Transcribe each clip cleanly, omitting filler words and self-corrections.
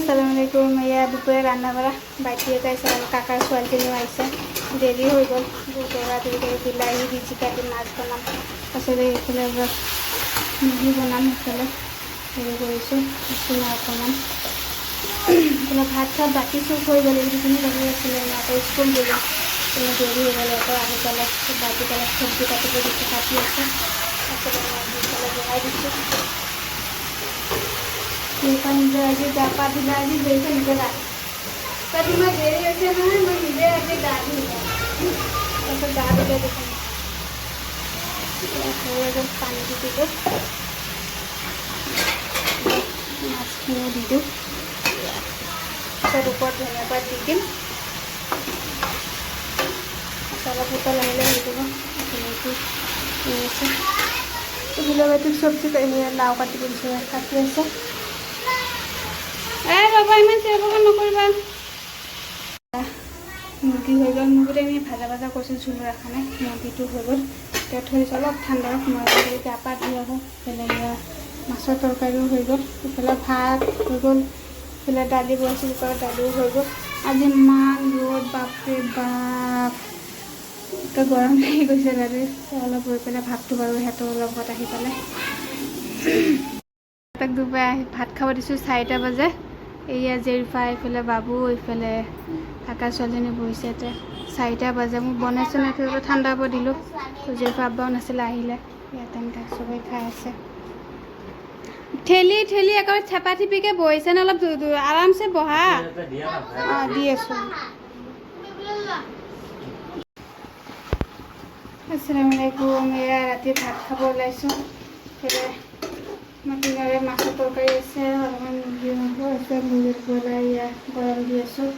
আসসালামু আলাইকুম। এয়া দুপুৰে ৰান্না কৰা বাইটি এটা আছে আৰ কাকাৰ ছোৱালীজনীও আহিছে। দেৰি হৈ গ'ল। দুপুৰা দুপুৰি বিলাহী দি জিকা দি মাছ বনাম, তাৰপিছতে এইফালে মুৰ্গী বনাম। সেইফালে হেৰি কৰিছোঁ অকণমান এইফালে ভাত চাত বাকী চব হৈ গ'ল। এইখিনি লাগি আছিলে আকৌ স্কুল গ'লোঁ, দেৰি হৈ গ'ল। আকৌ আহি পেলাই বাকী পেলাই চব্জি কাটিব দিছোঁ, কাটি আছে। তাৰপিছতে মই বনাই দিছোঁ। নিজে আজি গা পা ধুলে, আজি দেৰিকৈ নিজে গা তাত ইমান দেৰি হৈছে নহয়। মই নিজে আজি গা ধুই তাৰপিছত গা ধুলে দেখোন একদম পানী দি দিলোঁ, মাছখিনিও দি দিওঁ। তাৰপিছত ওপৰত ধনিয়া পাত দি দিম। অলপ উতল আহিলে হৈ যাব। বিলাহীটো চব্জি লাও কাটিব দিছোঁ, কাটি আছে। বাবা ইমান চেৰপকা নকৰিবা। মুৰ্গী হৈ গ'ল। মুৰ্গীটো আমি ভাজা ভাজা কৰিছোঁ, জোল ৰখা নাই। মুৰ্গীটো হৈ গ'ল, এতিয়া থৈ দিছোঁ। অলপ ঠাণ্ডা সোমাই গ'ল, গা পা ধুই আহোঁ। বেলেগ মাছৰ তৰকাৰীও হৈ গ'ল। ইফালে ভাত হৈ গ'ল, ইফালে দালি বনাইছোঁ, কুকাৰত দালিও হৈ গ'ল। আজি ইমান ৰ'দ, বাপৰে বাপ, এতিয়া গৰম লাগি গৈছে দালি। অলপ ৰৈ পেলাই ভাতটো বাৰু সিহঁতৰ লগত আহি পেলাই তাক দুবাৰ ভাত খাব দিছোঁ। 4টা বাজে। এইয়া জেৰিফা, এইফালে বাবু, এইফালে কাকা ছোৱালীজনী বহিছে। এতিয়া 4টা বাজে। মোক বনাইছোঁ নাই ঠাণ্ডা হ'ব দিলোঁ। জেৰিফা আব্বাও নাছিলে, আহিলে ইয়াতে তাক চবেই খাই আছে। ঠেলি ঠেলি একেবাৰে থেপা থেপিকৈ বহিছে নে? অলপ আৰামছে বহা। অঁ দি আছোঁ। আসসালামু আলাইকুম। এয়া ৰাতি ভাত খাব ওলাইছোঁ। মাটিমাৰে মাছৰ তৰকাৰী আছে, অলপমান মুৰ্গী মাংস আছে। মুৰ্গীৰ বনাই ইয়া গৰম দি আছোঁ।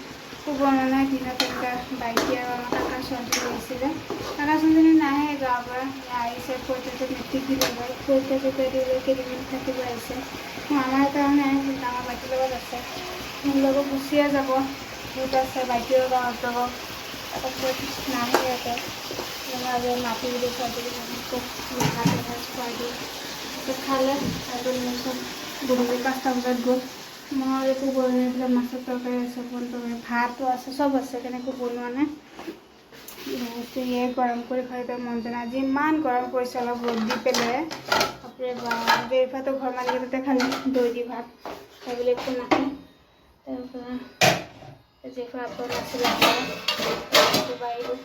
শুব নাই দিনত। এনেকুৱা বাইটি আৰু আমাৰ কাকা ছোৱালীজনী আহিছিলে। কাকা ছোৱালীজনী নাহে গাঁৱৰ পৰা, আহিছে। পৰীক্ষাটো মেট্ৰিক দিলে গ'ল। পৰীক্ষা দিলে কেইদিনমান থাকিব আহিছে। আমাৰ কাৰণে ডাঙৰ বাইটিৰ লগত আছে, মোৰ লগত গুচিয়ে যাব। ভূত আছে, বাইটিও গাঁৱত যাব। তাৰপাছত নাহে ইয়াতে আৰু মাটি বুলি ছোৱালীজনী ভাত এসাঁজ খুৱাই দিওঁ। খালে আৰু গধূলি 5টা বজাত গ'ল। মই একো বনোৱা নাই। এইবিলাক মাছৰ তৰকাৰী আছে, ভাতো আছে, চব আছে, কেনেকৈ বনোৱা নাই। এয়ে গৰম কৰি খাই মন যোৱা। আজি ইমান গৰম পৰিছে, অলপ ৰ'দ দি পেলাই বাপৰে বাপ। জেৰিফাটো ঘৰ মালিকতে খালে দৈ দি ভাত, সেইবিলাক একো নাখায়। তাৰপৰা জেৰিফা আব্বা নাছিলে, বাঢ়িলোঁ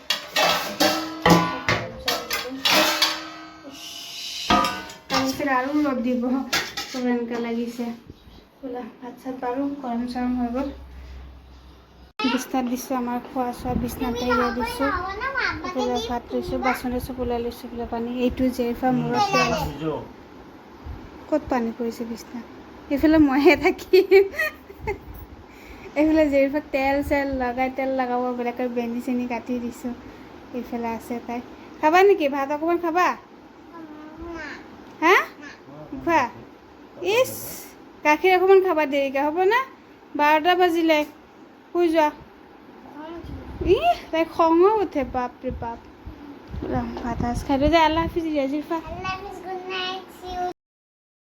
আৰু ৰ'দ দিব চব এনেকুৱা লাগিছে। বোলা ভাত চাত বাৰু গৰম চৰম হৈ গ'ল। বিছনাত দিছোঁ, আমাৰ খোৱা চোৱা বিছনাতে ওলাই দিছোঁ। এইফালে ভাত লৈছোঁ, বাচন চব ওলাই লৈছোঁ। এইফালে পানী, এইটো জেৰিফা মূৰত ক'ত পানী পৰিছে বিছনাত। এইফালে মইহে থাকিম। এইফালে জেৰিফাক তেল লগাব, বেলেগকৈ বেনি চেনি কাটি দিছোঁ। এইফালে আছে তাই। খাবা নেকি ভাত? অকণমান খাবা? হা খোৱা। ইছ, গাখীৰ অকণমান খাবা দেৰিকৈ, হ'ব না? 12টা বাজিলে, শুই যোৱা। তাই খঙো উঠে, বাপৰে বাপ। ভাত সাজ খাই লৈ যে আল্লাহ হাফিজ দিয়া জেৰিফা।